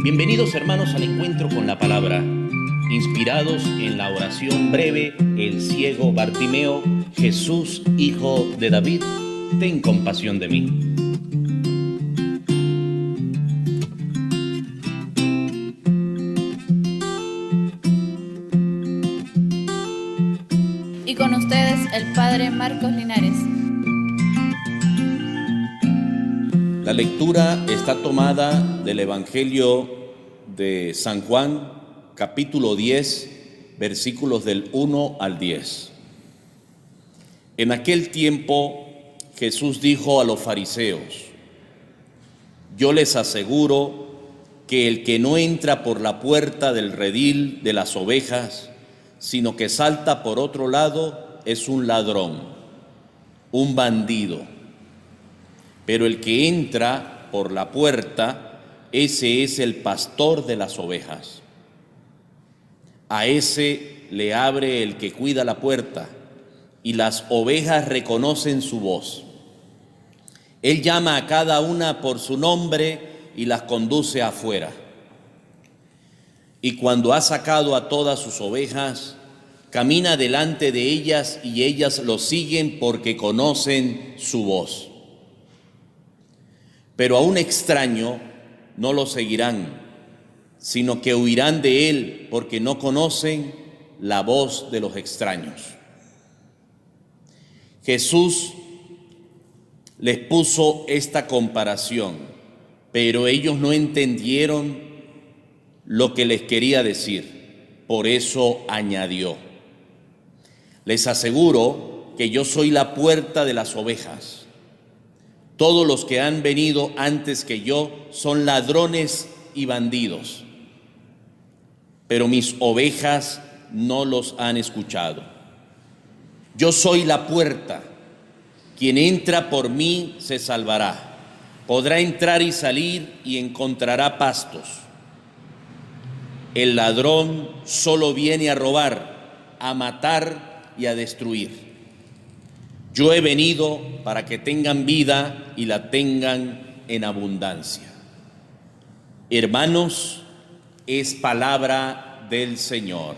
Bienvenidos hermanos al encuentro con la palabra, inspirados en la oración breve, el ciego Bartimeo: Jesús, hijo de David, ten compasión de mí. Y con ustedes el Padre Marcos Linares. La lectura está tomada del Evangelio de San Juan, capítulo 10, versículos del 1 al 10. En aquel tiempo Jesús dijo a los fariseos: yo les aseguro que el que no entra por la puerta del redil de las ovejas, sino que salta por otro lado, es un ladrón, un bandido. Pero el que entra por la puerta, ese es el pastor de las ovejas. A ese le abre el que cuida la puerta, y las ovejas reconocen su voz. Él llama a cada una por su nombre y las conduce afuera. Y cuando ha sacado a todas sus ovejas, camina delante de ellas y ellas lo siguen porque conocen su voz. Pero a un extraño no lo seguirán, sino que huirán de él porque no conocen la voz de los extraños. Jesús les puso esta comparación, pero ellos no entendieron lo que les quería decir. Por eso añadió: les aseguro que yo soy la puerta de las ovejas. Todos los que han venido antes que yo son ladrones y bandidos, pero mis ovejas no los han escuchado. Yo soy la puerta. Quien entra por mí se salvará. Podrá entrar y salir y encontrará pastos. El ladrón solo viene a robar, a matar y a destruir. Yo he venido para que tengan vida y la tengan en abundancia. Hermanos, es palabra del Señor.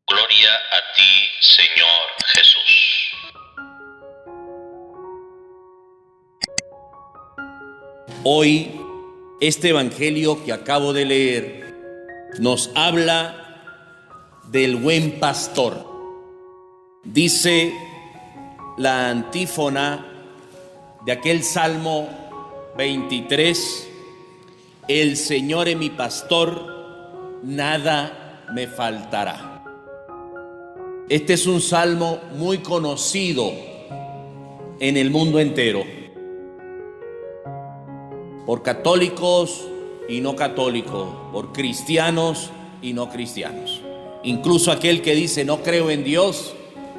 Gloria a ti, Señor Jesús. Hoy, este evangelio que acabo de leer nos habla del buen pastor. Dice la antífona de aquel Salmo 23: el Señor es mi pastor, nada me faltará. Este es un salmo muy conocido en el mundo entero, por católicos y no católicos, por cristianos y no cristianos. Incluso aquel que dice no creo en Dios,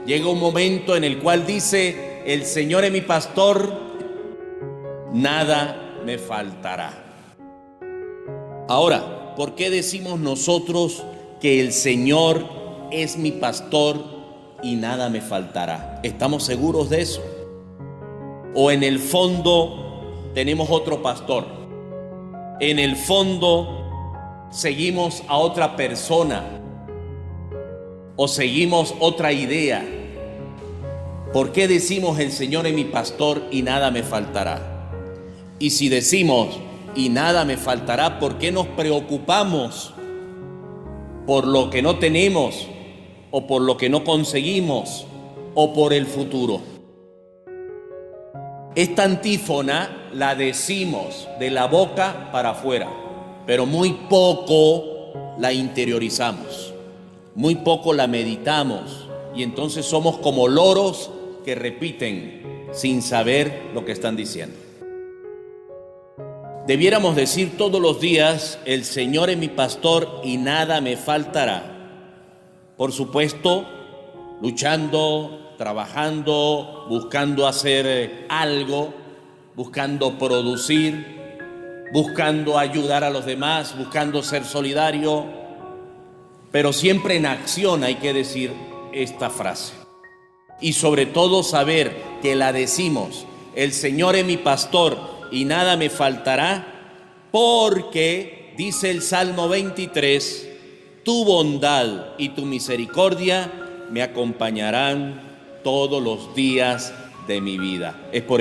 llega un momento en el cual dice: el Señor es mi pastor, nada me faltará. Ahora, ¿por qué decimos nosotros que el Señor es mi pastor y nada me faltará? ¿Estamos seguros de eso? ¿O en el fondo tenemos otro pastor? En el fondo seguimos a otra persona o seguimos otra idea. ¿Por qué decimos el Señor es mi pastor y nada me faltará? Y si decimos y nada me faltará, ¿por qué nos preocupamos por lo que no tenemos o por lo que no conseguimos o por el futuro? Esta antífona la decimos de la boca para afuera, pero muy poco la interiorizamos, muy poco la meditamos, y entonces somos como loros que repiten sin saber lo que están diciendo. Debiéramos decir todos los días: el Señor es mi pastor y nada me faltará. Por supuesto, luchando, trabajando, buscando hacer algo, buscando producir, buscando ayudar a los demás, buscando ser solidario, pero siempre en acción hay que decir esta frase. Y sobre todo saber que la decimos: el Señor es mi pastor y nada me faltará, porque dice el Salmo 23, tu bondad y tu misericordia me acompañarán todos los días de mi vida. Es por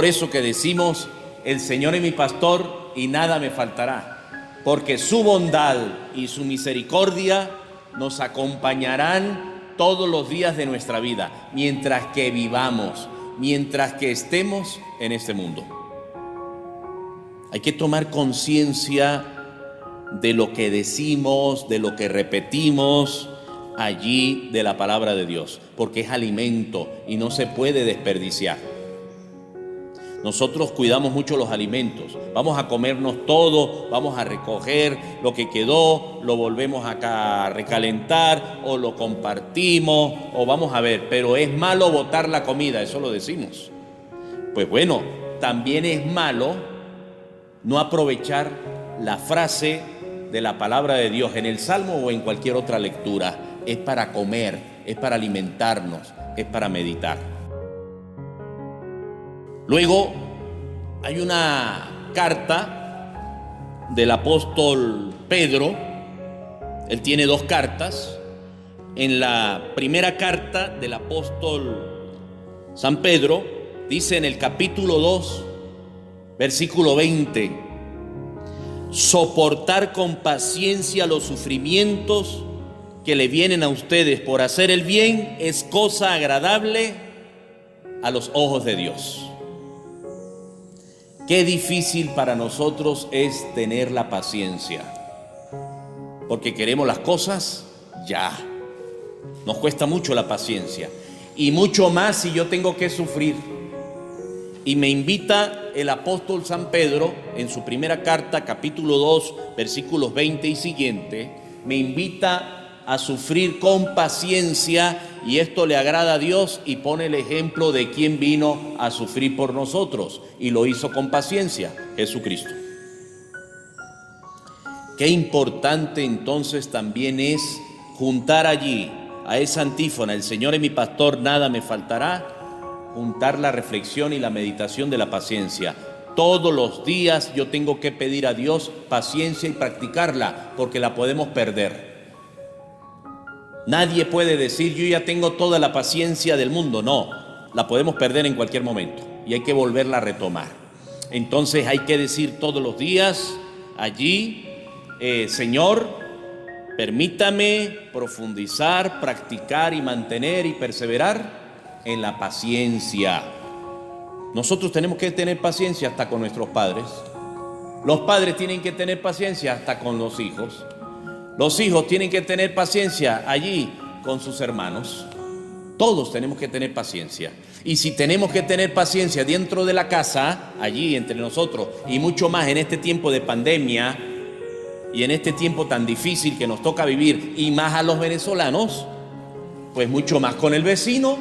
eso que decimos, el Señor es mi pastor y nada me faltará, porque su bondad y su misericordia nos acompañarán todos los días de nuestra vida, mientras que vivamos, mientras que estemos en este mundo. Hay que tomar conciencia de lo que decimos, de lo que repetimos allí de la palabra de Dios, porque es alimento y no se puede desperdiciar. Nosotros cuidamos mucho los alimentos, vamos a comernos todo, vamos a recoger lo que quedó, lo volvemos acá a recalentar o lo compartimos o vamos a ver, pero es malo botar la comida, eso lo decimos. Pues bueno, también es malo no aprovechar la frase de la palabra de Dios en el Salmo o en cualquier otra lectura. Es para comer, es para alimentarnos, es para meditar. Luego hay una carta del apóstol Pedro. Él tiene dos cartas. En la primera carta del apóstol San Pedro dice en el capítulo 2, versículo 20: soportar con paciencia los sufrimientos que le vienen a ustedes por hacer el bien es cosa agradable a los ojos de Dios. Qué difícil para nosotros es tener la paciencia, porque queremos las cosas ya. Nos cuesta mucho la paciencia, y mucho más si yo tengo que sufrir. Y me invita el apóstol San Pedro en su primera carta, capítulo 2, versículos 20 y siguiente, me invita a sufrir con paciencia, y esto le agrada a Dios, y pone el ejemplo de quien vino a sufrir por nosotros y lo hizo con paciencia: Jesucristo. Qué importante entonces también es juntar allí a esa antífona, el Señor es mi pastor, nada me faltará, juntar la reflexión y la meditación de la paciencia. Todos los días yo tengo que pedir a Dios paciencia y practicarla, porque la podemos perder. Nadie puede decir yo ya tengo toda la paciencia del mundo. No, la podemos perder en cualquier momento y hay que volverla a retomar. Entonces hay que decir todos los días allí, Señor, permítame profundizar, practicar y mantener y perseverar en la paciencia. Nosotros tenemos que tener paciencia hasta con nuestros padres. Los padres tienen que tener paciencia hasta con los hijos. Los hijos tienen que tener paciencia allí con sus hermanos. Todos tenemos que tener paciencia. Y si tenemos que tener paciencia dentro de la casa, allí entre nosotros, y mucho más en este tiempo de pandemia y en este tiempo tan difícil que nos toca vivir, y más a los venezolanos, pues mucho más con el vecino,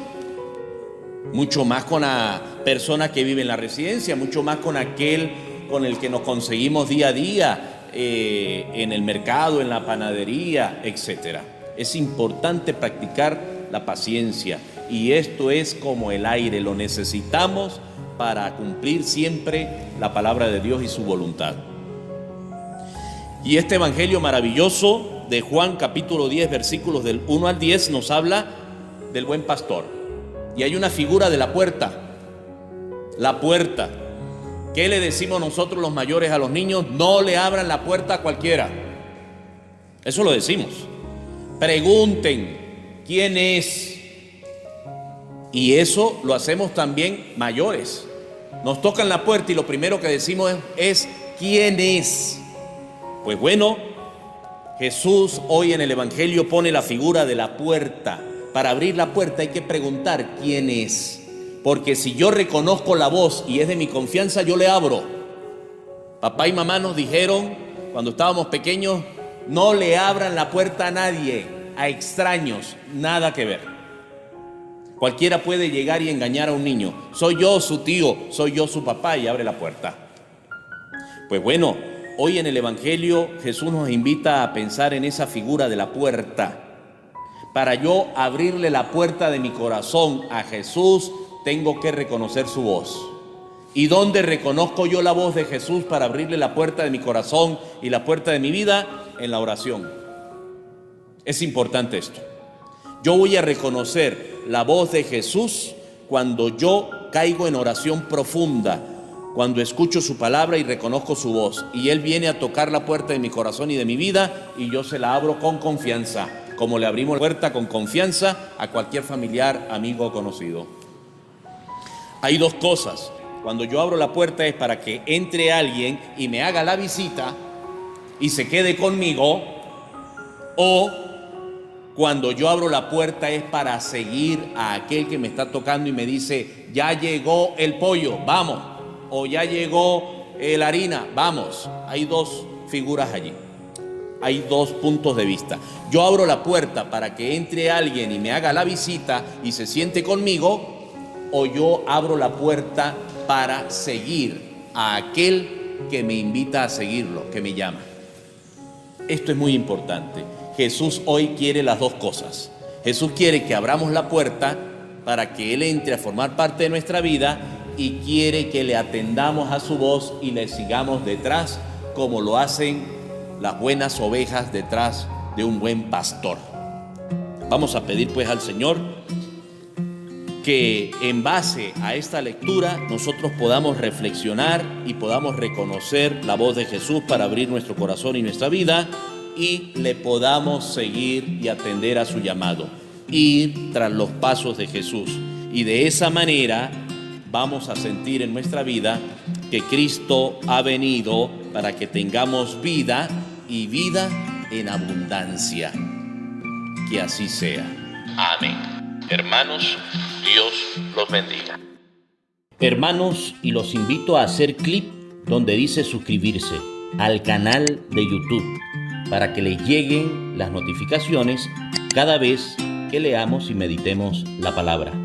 mucho más con la persona que vive en la residencia, mucho más con aquel con el que nos conseguimos día a día en el mercado, en la panadería, etc. Es importante practicar la paciencia, y esto es como el aire, lo necesitamos para cumplir siempre la palabra de Dios y su voluntad. Y este evangelio maravilloso de Juan capítulo 10 versículos del 1 al 10 nos habla del buen pastor, y hay una figura de la puerta. La puerta. ¿Qué le decimos nosotros los mayores a los niños? No le abran la puerta a cualquiera. Eso lo decimos. Pregunten quién es. Y eso lo hacemos también mayores. Nos tocan la puerta y lo primero que decimos es ¿quién es? Pues bueno, Jesús hoy en el evangelio pone la figura de la puerta. Para abrir la puerta hay que preguntar quién es. Porque si yo reconozco la voz y es de mi confianza, yo le abro. Papá y mamá nos dijeron cuando estábamos pequeños: no le abran la puerta a nadie, a extraños, nada que ver. Cualquiera puede llegar y engañar a un niño. Soy yo su tío, soy yo su papá, y abre la puerta. Pues bueno, hoy en el evangelio Jesús nos invita a pensar en esa figura de la puerta. Para yo abrirle la puerta de mi corazón a Jesús, tengo que reconocer su voz. ¿Y dónde reconozco yo la voz de Jesús para abrirle la puerta de mi corazón y la puerta de mi vida? En la oración. Es importante esto. Yo voy a reconocer la voz de Jesús cuando yo caigo en oración profunda, cuando escucho su palabra y reconozco su voz, y Él viene a tocar la puerta de mi corazón y de mi vida, y yo se la abro con confianza, como le abrimos la puerta con confianza a cualquier familiar, amigo o conocido. Hay dos cosas. Cuando yo abro la puerta es para que entre alguien y me haga la visita y se quede conmigo, o cuando yo abro la puerta es para seguir a aquel que me está tocando y me dice, ya llegó el pollo, vamos, o ya llegó la harina, vamos. Hay dos figuras allí, hay dos puntos de vista. Yo abro la puerta para que entre alguien y me haga la visita y se siente conmigo, o yo abro la puerta para seguir a aquel que me invita a seguirlo, que me llama. Esto es muy importante. Jesús hoy quiere las dos cosas. Jesús quiere que abramos la puerta para que Él entre a formar parte de nuestra vida, y quiere que le atendamos a su voz y le sigamos detrás, como lo hacen las buenas ovejas detrás de un buen pastor. Vamos a pedir pues al Señor que en base a esta lectura nosotros podamos reflexionar y podamos reconocer la voz de Jesús para abrir nuestro corazón y nuestra vida, y le podamos seguir y atender a su llamado, ir tras los pasos de Jesús. Y de esa manera vamos a sentir en nuestra vida que Cristo ha venido para que tengamos vida, y vida en abundancia. Que así sea. Amén. Hermanos, Dios los bendiga. Hermanos, y los invito a hacer clic donde dice suscribirse al canal de YouTube para que les lleguen las notificaciones cada vez que leamos y meditemos la palabra.